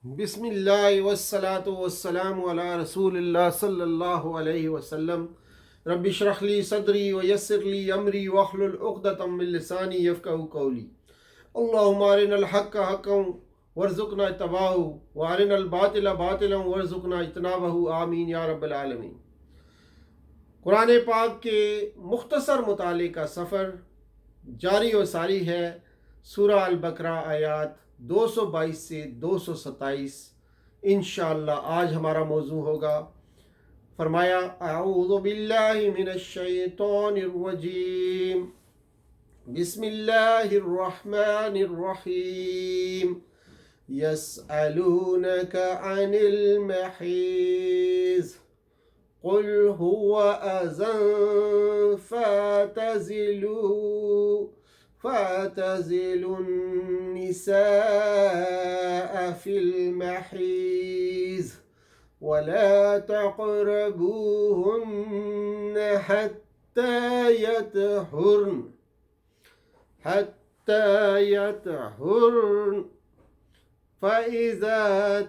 بسم اللہ والصلاة والسلام علی رسول اللہ صلی اللہ علیہ وسلم. رب اشرح لی صدری ویسر لی امری واحلل عقدۃ من لسانی یفقہوا قولی. اللہم ارنا الحق حقا وارزقنا اتباعہ وارنا الباطل باطلا وارزقنا اجتنابہ آمین یا رب العالمین. قرآن پاک کے مختصر مطالعے کا سفر جاری و ساری ہے. سورہ البقرہ آیات 222 سے 227 انشاءاللہ آج ہمارا موضوع ہوگا. فرمایا اعوذ باللہ من الشیطان الرجیم بسم اللہ الرحمن الرحیم یسألونک عن المحیض قل هو اذى فاعتزلوا النساء في المحيض ولا تقربوهن حتى يطهرن فإذا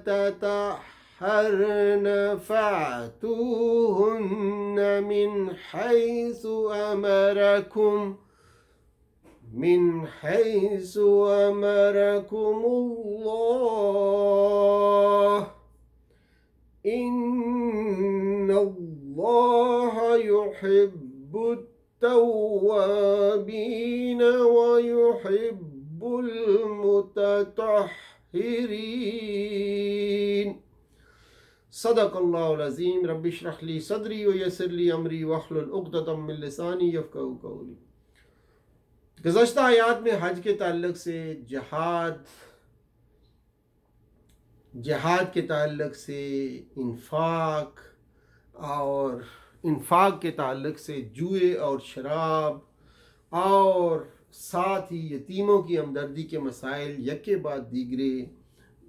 تطهرن فأتوهن من حيث أمركم الله إن الله يحب التوابين ويحب المتطهرين. صدق اللہ العظیم. رب اشرح لی صدری ویسر لی امری واحلل عقدۃ من لسانی یفقہوا قولی. گزشتہ آیات میں حج کے تعلق سے جہاد کے تعلق سے انفاق کے تعلق سے جوئے اور شراب اور ساتھ ہی یتیموں کی ہمدردی کے مسائل یکے بعد دیگرے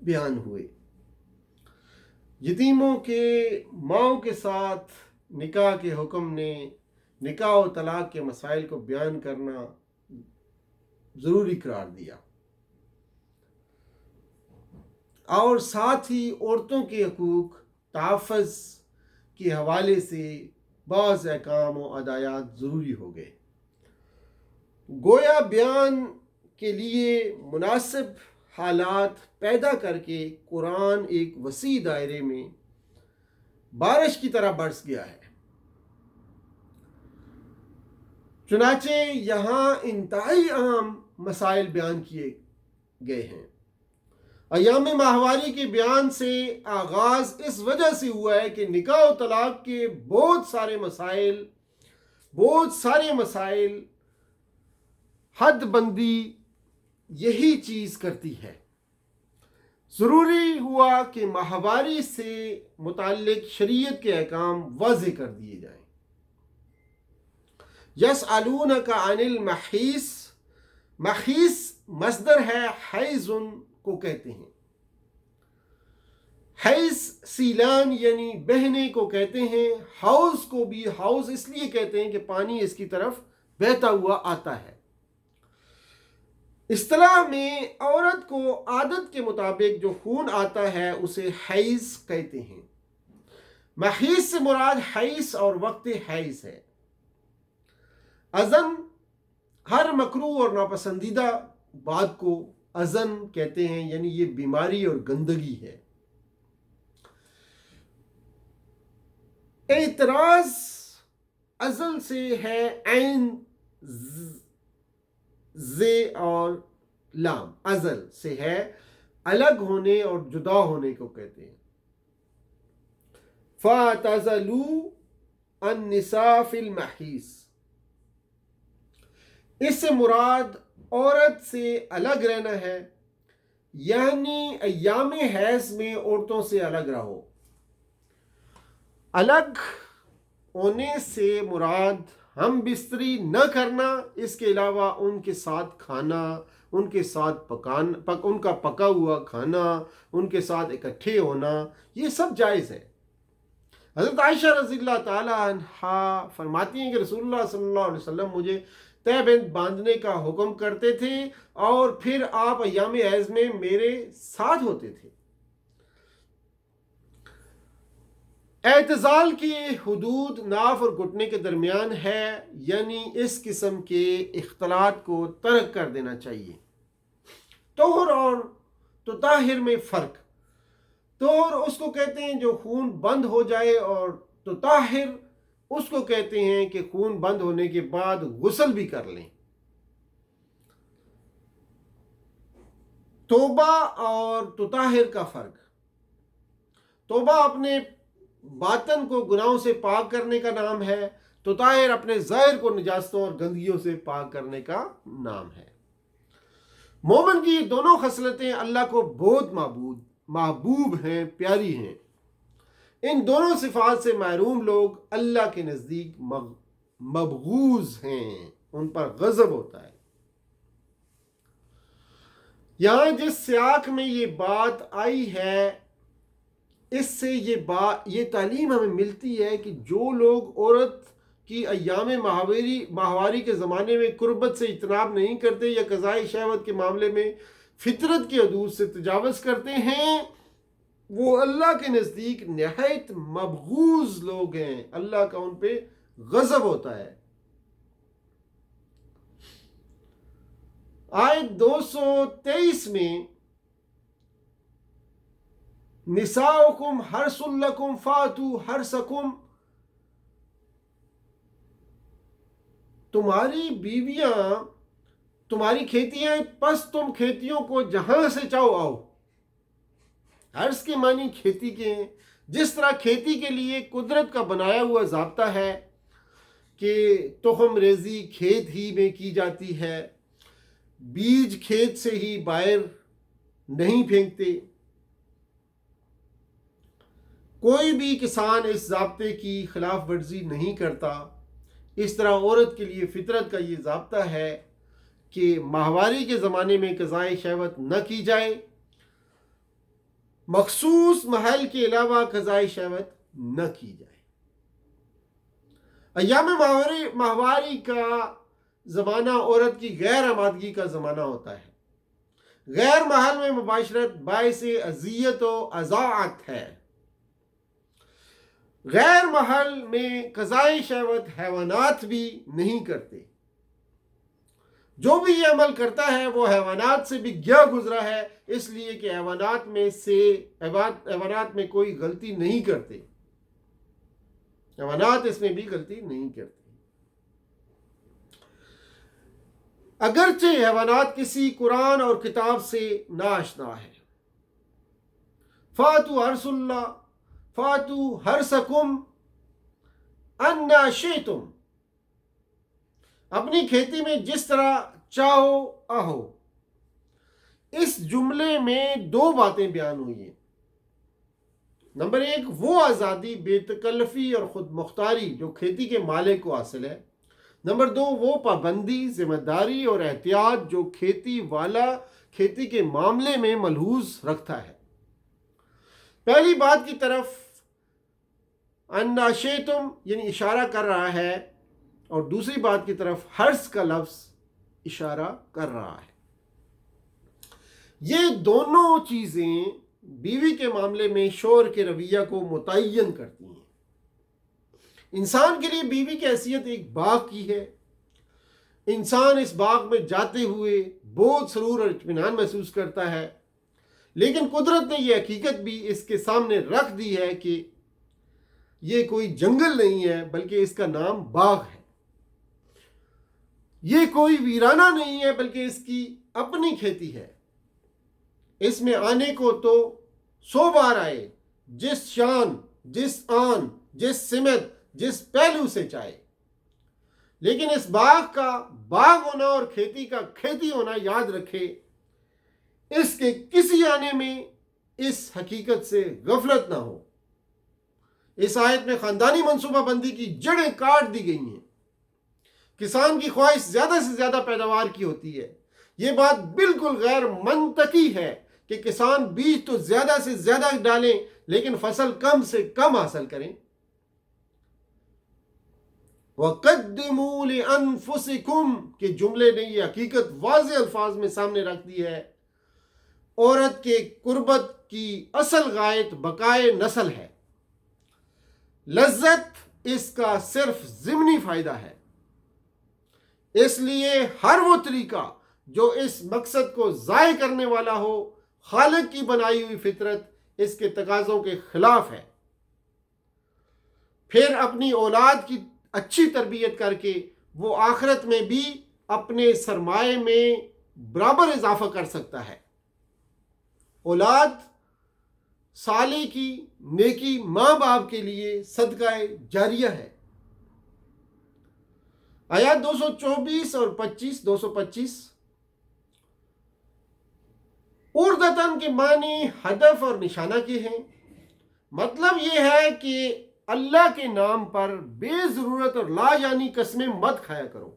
بیان ہوئے. یتیموں کے ماؤں کے ساتھ نکاح کے حکم نے نکاح و طلاق کے مسائل کو بیان کرنا ضروری قرار دیا اور ساتھ ہی عورتوں کے حقوق تحفظ کے حوالے سے بعض احکام و ہدایات ضروری ہو گئے. گویا بیان کے لیے مناسب حالات پیدا کر کے قرآن ایک وسیع دائرے میں بارش کی طرح برس گیا ہے. چنانچہ یہاں انتہائی اہم مسائل بیان کیے گئے ہیں. ایام ماہواری کے بیان سے آغاز اس وجہ سے ہوا ہے کہ نکاح و طلاق کے بہت سارے مسائل حد بندی یہی چیز کرتی ہے. ضروری ہوا کہ ماہواری سے متعلق شریعت کے احکام واضح کر دیے جائیں. یسألونک عن المحیض، محیض مصدر ہے حیضن کو کہتے ہیں. حیض سیلان یعنی بہنے کو کہتے ہیں. حوض کو بھی حوض اس لیے کہتے ہیں کہ پانی اس کی طرف بہتا ہوا آتا ہے. اصطلاح میں عورت کو عادت کے مطابق جو خون آتا ہے اسے حیض کہتے ہیں. محیض سے مراد حیض اور وقت حیض ہے. اذن ہر مکروہ اور ناپسندیدہ بات کو اذن کہتے ہیں، یعنی یہ بیماری اور گندگی ہے. اعتراض ازل سے ہے، عین ز اور لام ازل سے ہے، الگ ہونے اور جدا ہونے کو کہتے ہیں. فَاعْتَزَلُوا النِّسَاءَ فِي الْمَحِيضِ، اس سے مراد عورت سے الگ رہنا ہے، یعنی ایام حیض میں عورتوں سے الگ رہو. الگ ہونے سے مراد ہم بستری نہ کرنا، اس کے علاوہ ان کے ساتھ کھانا، ان کے ساتھ ان کا پکا ہوا کھانا، ان کے ساتھ اکٹھے ہونا، یہ سب جائز ہے. حضرت عائشہ رضی اللہ تعالی عنہا فرماتی ہیں کہ رسول اللہ صلی اللہ علیہ وسلم مجھے تہبند باندھنے کا حکم کرتے تھے اور پھر آپ ایام حیض میں میرے ساتھ ہوتے تھے. اعتزال کی حدود ناف اور گھٹنے کے درمیان ہے، یعنی اس قسم کے اختلاط کو ترک کر دینا چاہیے۔ طہر اور تطہر میں فرق۔ طہر اس کو کہتے ہیں جو خون بند ہو جائے، اور تطہر اس کو کہتے ہیں کہ خون بند ہونے کے بعد غسل بھی کر لیں۔ توبہ اور تطہر کا فرق۔ توبہ اپنے باطن کو گناہوں سے پاک کرنے کا نام ہے، تطہر اپنے ظاہر کو نجاستوں اور گندگیوں سے پاک کرنے کا نام ہے۔ مومن کی یہ دونوں خصلتیں اللہ کو بہت محبوب ہیں، پیاری ہیں۔ ان دونوں صفات سے محروم لوگ اللہ کے نزدیک مبغوض ہیں، ان پر غضب ہوتا ہے۔ یہاں جس سیاق میں یہ بات آئی ہے، اس سے یہ تعلیم ہمیں ملتی ہے کہ جو لوگ عورت کی ایام ماہواری کے زمانے میں قربت سے اجتناب نہیں کرتے یا قضاء شہوت کے معاملے میں فطرت کی حدود سے تجاوز کرتے ہیں، وہ اللہ کے نزدیک نہایت مبغوض لوگ ہیں، اللہ کا ان پہ غضب ہوتا ہے۔ آیت 223 میں نساؤکم حرث لکم فاتوا حرثکم، تمہاری بیویاں تمہاری کھیتیاں، پس تم کھیتیوں کو جہاں سے چاہو آؤ۔ حرث کے معنی کھیتی کے ہیں۔ جس طرح کھیتی کے لیے قدرت کا بنایا ہوا ضابطہ ہے کہ تخم ریزی کھیت ہی میں کی جاتی ہے، بیج کھیت سے ہی باہر نہیں پھینکتے، کوئی بھی کسان اس ضابطے کی خلاف ورزی نہیں کرتا، اس طرح عورت کے لیے فطرت کا یہ ضابطہ ہے کہ ماہواری کے زمانے میں قضاء شہوت نہ کی جائے، مخصوص محل کے علاوہ قضاء شہوت نہ کی جائے۔ ایام ماہواری کا زمانہ عورت کی غیر آمادگی کا زمانہ ہوتا ہے۔ غیر محل میں مباشرت باعث اذیت و اضاعت ہے۔ غیر محل میں قضاء شہوت حیوانات بھی نہیں کرتے۔ جو بھی یہ عمل کرتا ہے وہ حیوانات سے بھی گیا گزرا ہے، اس لیے کہ حیوانات میں کوئی غلطی نہیں کرتے، حیوانات اس میں بھی غلطی نہیں کرتے۔ اگرچہ حیوانات کسی قرآن اور کتاب سے ناآشنا ہے۔ فاتوا حرثکم انا شئتم، اپنی کھیتی میں جس طرح چاہو آہو۔ اس جملے میں دو باتیں بیان ہوئی ہیں۔ نمبر ایک، وہ آزادی، بے تکلفی اور خود مختاری جو کھیتی کے مالک کو حاصل ہے۔ نمبر دو، وہ پابندی، ذمہ داری اور احتیاط جو کھیتی والا کھیتی کے معاملے میں ملحوظ رکھتا ہے۔ پہلی بات کی طرف انا شئتم یعنی اشارہ کر رہا ہے، اور دوسری بات کی طرف حرث کا لفظ اشارہ کر رہا ہے۔ یہ دونوں چیزیں بیوی کے معاملے میں شوہر کے رویہ کو متعین کرتی ہیں۔ انسان کے لیے بیوی کی حیثیت ایک باغ کی ہے۔ انسان اس باغ میں جاتے ہوئے بہت سرور اور اطمینان محسوس کرتا ہے، لیکن قدرت نے یہ حقیقت بھی اس کے سامنے رکھ دی ہے کہ یہ کوئی جنگل نہیں ہے بلکہ اس کا نام باغ ہے۔ یہ کوئی ویرانہ نہیں ہے بلکہ اس کی اپنی کھیتی ہے۔ اس میں آنے کو تو 100 بار آئے، جس شان، جس آن، جس سمت، جس پہلو سے چاہے، لیکن اس باغ کا باغ ہونا اور کھیتی کا کھیتی ہونا یاد رکھے۔ اس کے کسی آنے میں اس حقیقت سے غفلت نہ ہو۔ اس آیت میں خاندانی منصوبہ بندی کی جڑیں کاٹ دی گئی ہیں۔ کسان کی خواہش زیادہ سے زیادہ پیداوار کی ہوتی ہے۔ یہ بات بالکل غیر منطقی ہے کہ کسان بیج تو زیادہ سے زیادہ ڈالیں لیکن فصل کم سے کم حاصل کریں۔ وَقَدِّمُوا لِأَنفُسِكُمْ کے جملے نے یہ حقیقت واضح الفاظ میں سامنے رکھ دی ہے۔ عورت کے قربت کی اصل غایت بقائے نسل ہے۔ لذت اس کا صرف ضمنی فائدہ ہے، اس لیے ہر وہ طریقہ جو اس مقصد کو ضائع کرنے والا ہو، خالق کی بنائی ہوئی فطرت اس کے تقاضوں کے خلاف ہے۔ پھر اپنی اولاد کی اچھی تربیت کر کے وہ آخرت میں بھی اپنے سرمایے میں برابر اضافہ کر سکتا ہے۔ اولاد صالح کی نیکی ماں باپ کے لیے صدقہ جاریہ ہے۔ آیات 224 اور 225 اردتن کے معنی ہدف اور نشانہ کے ہیں۔ مطلب یہ ہے کہ اللہ کے نام پر بے ضرورت اور لا یعنی قسمیں مت کھایا کرو،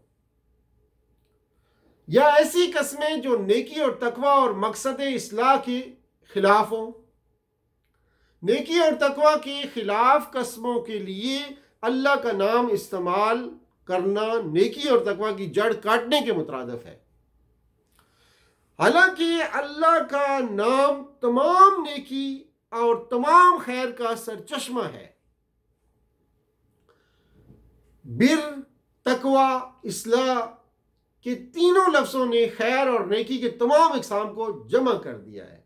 یا ایسی قسمیں جو نیکی اور تقوی اور مقصد اصلاح کے خلاف ہوں۔ نیکی اور تقوی کے خلاف قسموں کے لیے اللہ کا نام استعمال کرنا نیکی اور تقوی کی جڑ کاٹنے کے مترادف ہے۔ حالانکہ اللہ کا نام تمام نیکی اور تمام خیر کا سرچشمہ ہے۔ بر، تقوی، اصلاح کے تینوں لفظوں نے خیر اور نیکی کے تمام اقسام کو جمع کر دیا ہے۔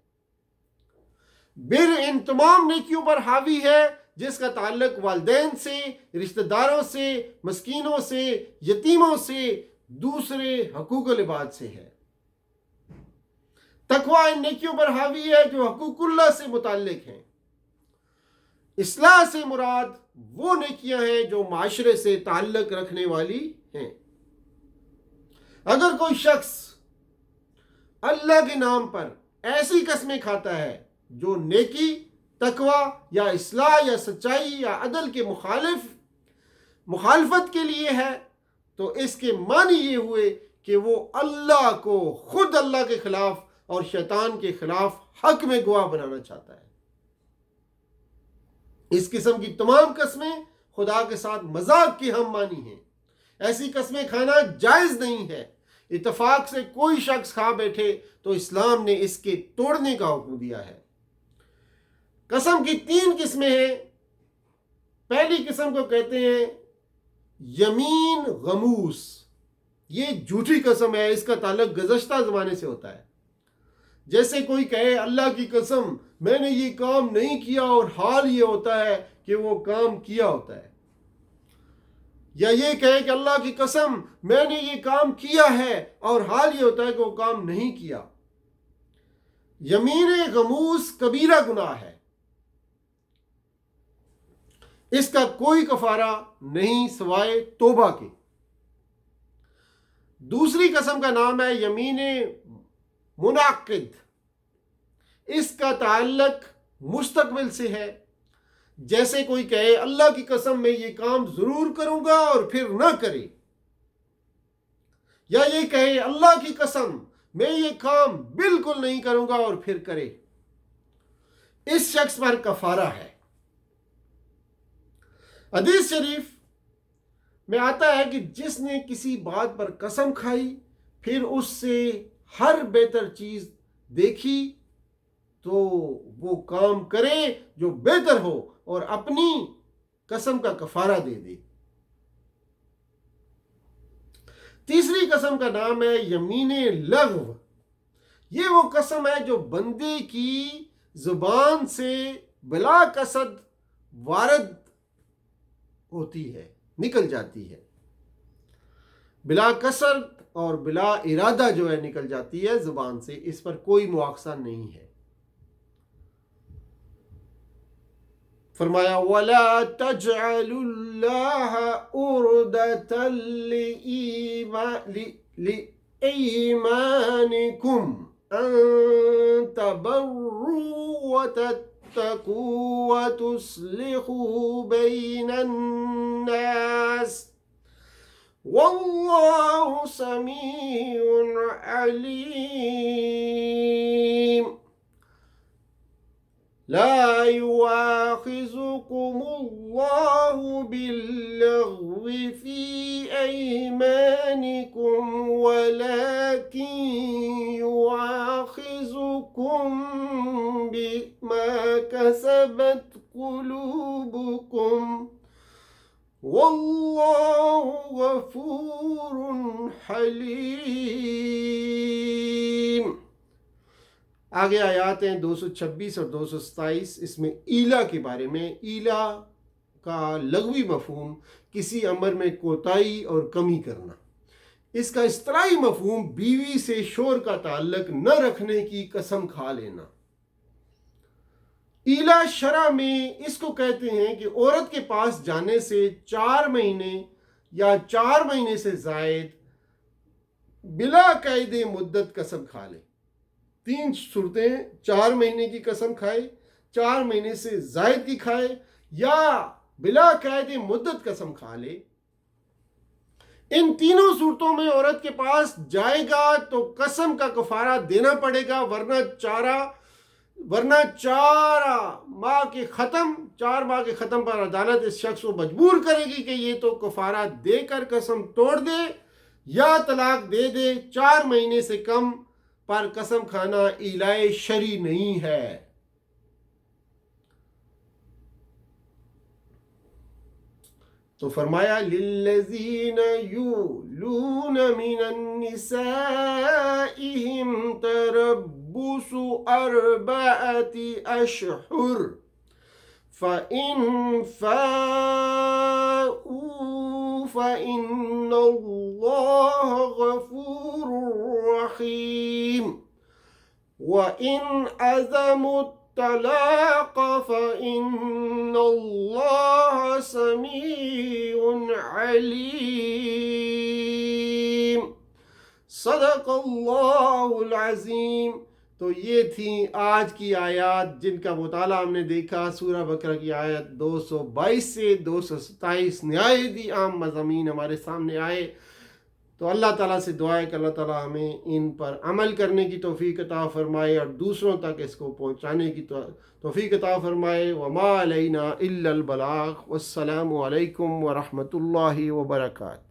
بر ان تمام نیکیوں پر حاوی ہے جس کا تعلق والدین سے، رشتہ داروں سے، مسکینوں سے، یتیموں سے، دوسرے حقوق العباد سے ہے۔ تقوی ان نیکیوں پر حاوی ہے جو حقوق اللہ سے متعلق ہیں۔ اصلاح سے مراد وہ نیکیاں ہیں جو معاشرے سے تعلق رکھنے والی ہیں۔ اگر کوئی شخص اللہ کے نام پر ایسی قسمیں کھاتا ہے جو نیکی، تقوی یا اصلاح یا سچائی یا عدل کے مخالفت کے لیے ہے، تو اس کے معنی یہ ہوئے کہ وہ اللہ کو خود اللہ کے خلاف اور شیطان کے خلاف حق میں گواہ بنانا چاہتا ہے۔ اس قسم کی تمام قسمیں خدا کے ساتھ مذاق کی ہم معنی ہیں۔ ایسی قسمیں کھانا جائز نہیں ہے۔ اتفاق سے کوئی شخص کھا بیٹھے تو اسلام نے اس کے توڑنے کا حکم دیا ہے۔ قسم کی 3 قسمیں ہیں۔ پہلی قسم کو کہتے ہیں یمین غموس، یہ جھوٹی قسم ہے، اس کا تعلق گزشتہ زمانے سے ہوتا ہے۔ جیسے کوئی کہے اللہ کی قسم میں نے یہ کام نہیں کیا اور حال یہ ہوتا ہے کہ وہ کام کیا ہوتا ہے، یا یہ کہے کہ اللہ کی قسم میں نے یہ کام کیا ہے اور حال یہ ہوتا ہے کہ وہ کام نہیں کیا۔ یمین غموس کبیرہ گناہ ہے، اس کا کوئی کفارہ نہیں سوائے توبہ کے۔ دوسری قسم کا نام ہے یمین منعقد، اس کا تعلق مستقبل سے ہے۔ جیسے کوئی کہے اللہ کی قسم میں یہ کام ضرور کروں گا اور پھر نہ کرے، یا یہ کہے اللہ کی قسم میں یہ کام بالکل نہیں کروں گا اور پھر کرے، اس شخص پر کفارہ ہے۔ حدیث شریف میں آتا ہے کہ جس نے کسی بات پر قسم کھائی پھر اس سے ہر بہتر چیز دیکھی تو وہ کام کرے جو بہتر ہو اور اپنی قسم کا کفارہ دے دے۔ تیسری قسم کا نام ہے یمین لغو، یہ وہ قسم ہے جو بندے کی زبان سے بلا قصد وارد ہوتی ہے، نکل جاتی ہے۔ بلا قصد اور بلا ارادہ جو ہے نکل جاتی ہے زبان سے، اس پر کوئی مواخذہ نہیں ہے۔ فرمایا وَلَا تَجْعَلُوا اللَّهَ عُرْدَةً لِأَيْمَانِكُمْ أَن تَبَرُّوا وَتَتَّقُوا وَتُصْلِحُوا بَيْنَ النَّاسِ وَاللَّهُ سَمِيعٌ عَلِيمٌ۔ لا يؤاخذكم الله باللغو في أيمانكم ولكن يؤاخذكم بما كسبت قلوبكم واللہ غفور حلیم۔ آگے آیات ہیں 226 اور 227، اس میں ایلا کے بارے میں۔ ایلا کا لغوی مفہوم کسی امر میں کوتاہی اور کمی کرنا، اس کا اصطلاحی مفہوم بیوی سے شور کا تعلق نہ رکھنے کی قسم کھا لینا۔ ایلا شرع میں اس کو کہتے ہیں کہ عورت کے پاس جانے سے 4 مہینے یا 4 مہینے سے زائد بلا قید مدت قسم کھا لے۔ 3 صورتیں: 4 مہینے کی قسم کھائے، 4 مہینے سے زائد کی کھائے، یا بلا قید مدت قسم کھا لے۔ ان تینوں صورتوں میں عورت کے پاس جائے گا تو قسم کا کفارہ دینا پڑے گا، ورنہ 4 ماہ کے ختم پر عدالت اس شخص کو مجبور کرے گی کہ یہ تو کفارہ دے کر قسم توڑ دے یا طلاق دے دے۔ 4 مہینے سے کم پر قسم کھانا ایلائے شرعی نہیں ہے۔ تو فرمایا للذین یولون من نسائہم تربص 4 اشہر فإن فاؤوا فإن اللہ غفور رحیم وإن عزموا الطلاق فإن اللہ سمیع علیم۔ صدق اللہ العظیم۔ تو یہ تھیں آج کی آیات جن کا مطالعہ ہم نے دیکھا۔ سورہ بقرہ کی آیت 222 سے 227 نہایت ہی عام مضامین ہمارے سامنے آئے۔ تو اللہ تعالیٰ سے دعا ہے کہ اللہ تعالیٰ ہمیں ان پر عمل کرنے کی توفیق عطا فرمائے اور دوسروں تک اس کو پہنچانے کی توفیق عطا فرمائے۔ وما علینا الا البلاغ۔ والسلام علیکم ورحمۃ اللہ وبرکاتہ۔